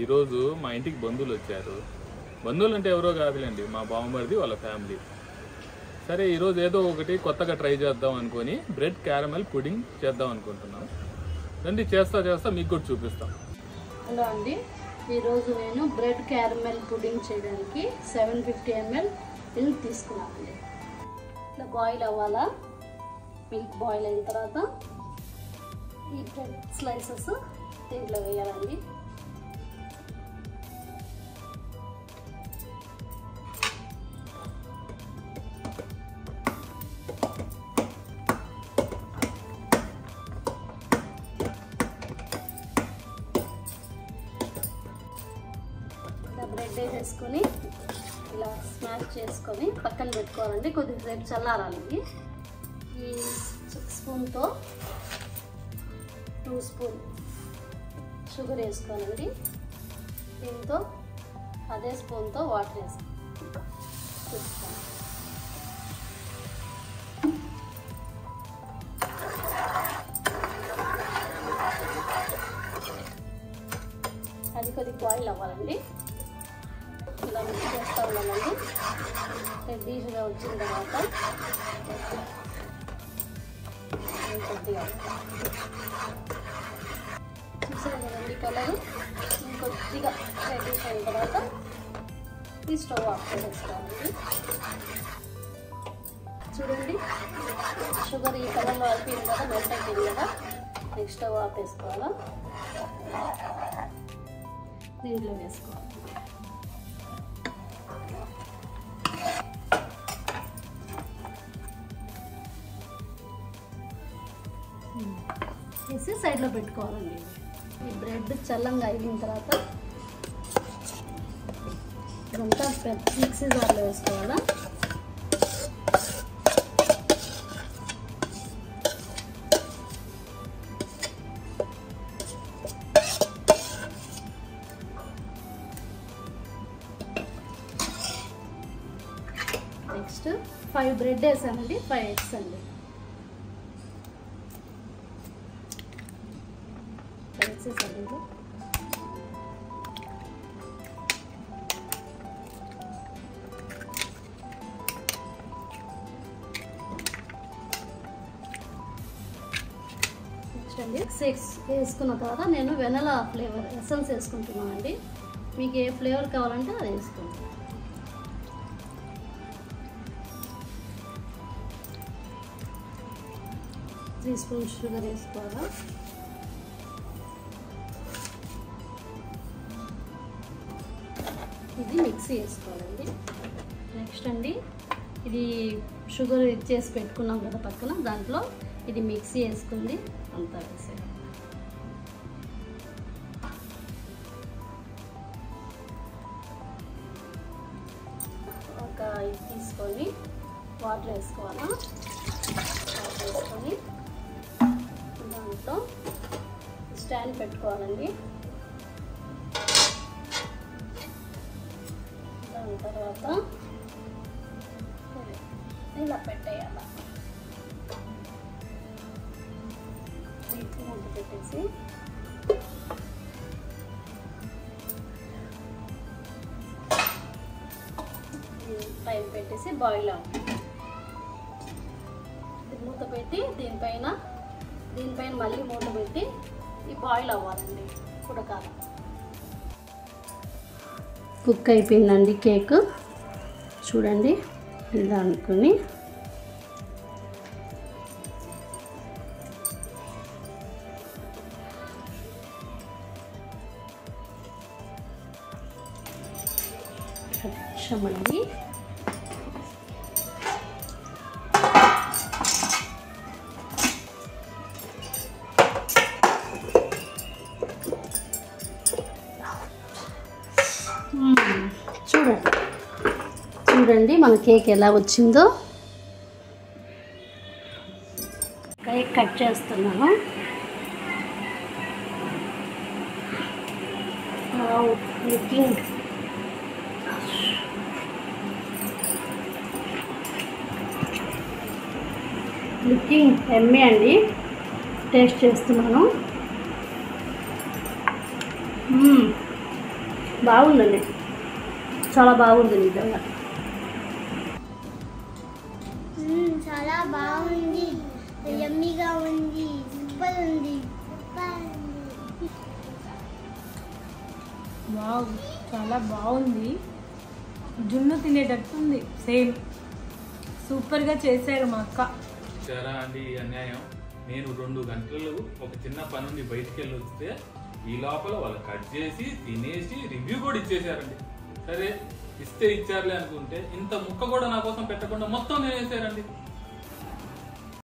ఈరోజు మా ఇంటికి బంధువులు వచ్చారు. బంధువులు అంటే ఎవరో కాదులేండి, మా బావమరిది వాళ్ళ ఫ్యామిలీ. సరే ఈరోజు ఏదో ఒకటి కొత్తగా ట్రై చేద్దాం అనుకొని బ్రెడ్ క్యారమెల్ పుడింగ్ చేద్దాం అనుకుంటున్నాం. రండి చేస్తా మీకు కూడా చూపిస్తాం. హలో అండి, ఈరోజు నేను బ్రెడ్ క్యారమెల్ పుడింగ్ చేయడానికి 750 ml మిల్క్ తీసుకున్నానండి. ఇట్లా బాయిల్ అవ్వాలా. మిల్క్ బాయిల్ అయిన తర్వాత ఈ బ్రెడ్ స్లైసెస్ దీంట్లో వేయాలండి. బ్రెడ్ వేసేసుకొని ఇలా స్మాష్ చేసుకొని పక్కన పెట్టుకోవాలండి. కొద్దిసేపు చల్లారాలి. ఈ స్పూన్తో 2 స్పూన్ షుగర్ వేసుకోవాలండి. దీంతో అదే స్పూన్తో వాటర్ వేసుకోవాలి. అది కొద్దిగా బాయిల్ అవ్వాలండి. ఇలా మిక్స్ చేస్తూ ఉండాలండి. రెడ్డిష్గా వచ్చిన తర్వాత కొద్దిగా చూసారు కదండి కలరు. ఇంకొద్దిగా రెడ్డిష్ అయిన తర్వాత ఈ స్టవ్ ఆఫ్ చేసేసుకోవాలండి. చూడండి షుగర్ ఈ కలర్లో అయిపోయింది కదా, మెల్ట్ అయిపోయింది కదా. నెక్స్ట్ స్టవ్ ఆఫ్ వేసుకోవాలా. దీంట్లో వేసుకోవాలి. వేసి సైడ్లో పెట్టుకోవాలండి. ఈ బ్రెడ్ చల్లంగా అయిన తర్వాత ఇదంతా మిక్సీ జార్లో వేసుకోవాలా. నెక్స్ట్ 5 బ్రెడ్ వేసానండి, 5 eggs అండి. నెక్స్ట్ అండి 6 వేసుకున్న తర్వాత నేను వెనలా ఫ్లేవర్ ఎసెన్స్ వేసుకుంటున్నాను అండి. మీకు ఏ ఫ్లేవర్ కావాలంటే అది వేసుకోండి. త్రీ స్పూన్స్ షుగర్ వేసుకోవాలా. ఇది మిక్సీ వేసుకోవాలండి. నెక్స్ట్ అండి ఇది షుగర్ ఇచ్చేసి పెట్టుకున్నాం కదా పక్కన, దాంట్లో ఇది మిక్సీ వేసుకుంది అంతా వేసేయాలి. ఒక ఇది తీసుకొని వాటర్ వేసుకోవాలా. వాటర్ వేసుకొని దాంట్లో స్టాండ్ పెట్టుకోవాలండి. దాని తర్వాత ఇలా పెట్టేయాల. మూత పెట్టేసి టైం పెట్టేసి బాయిల్ అవ్వాలి. మూత పెట్టి దీనిపైన మళ్ళీ మూత పెట్టి ఈ బాయిల్ అవ్వాలండి, ఉడకాలి. కుక్ అయిపోయిందండి కేక్. చూడండి ఇలా అనుకుని అండి. చూడండి మన కేక్ ఎలా వచ్చిందో. కేక్ కట్ చేస్తున్నాను. లుకింగ్ ఎమ్మీ అండి. టేస్ట్ చేస్తున్నాను. బాగుందండి, చాలా బాగుంది నిజంగా. చాలా బాగుంది, యమ్మీగా ఉంది, సూపర్ ఉంది. వావ్, చాలా బాగుంది. జున్ను తినేటట్టుంది. సేమ్ సూపర్గా చేశారు మా అక్క. సరే అండి, ఈ అన్యాయం. నేను 2 గంటలు ఒక చిన్న పని నుండి బయటికి వెళ్ళి వస్తే ఈ లోపల వాళ్ళు కట్ చేసి తినేసి రివ్యూ కూడా ఇచ్చేసారండి. సరే ఇస్తే ఇచ్చారులే అనుకుంటే ఇంత ముక్క కూడా నా కోసం పెట్టకుండా మొత్తం తినేసారండి.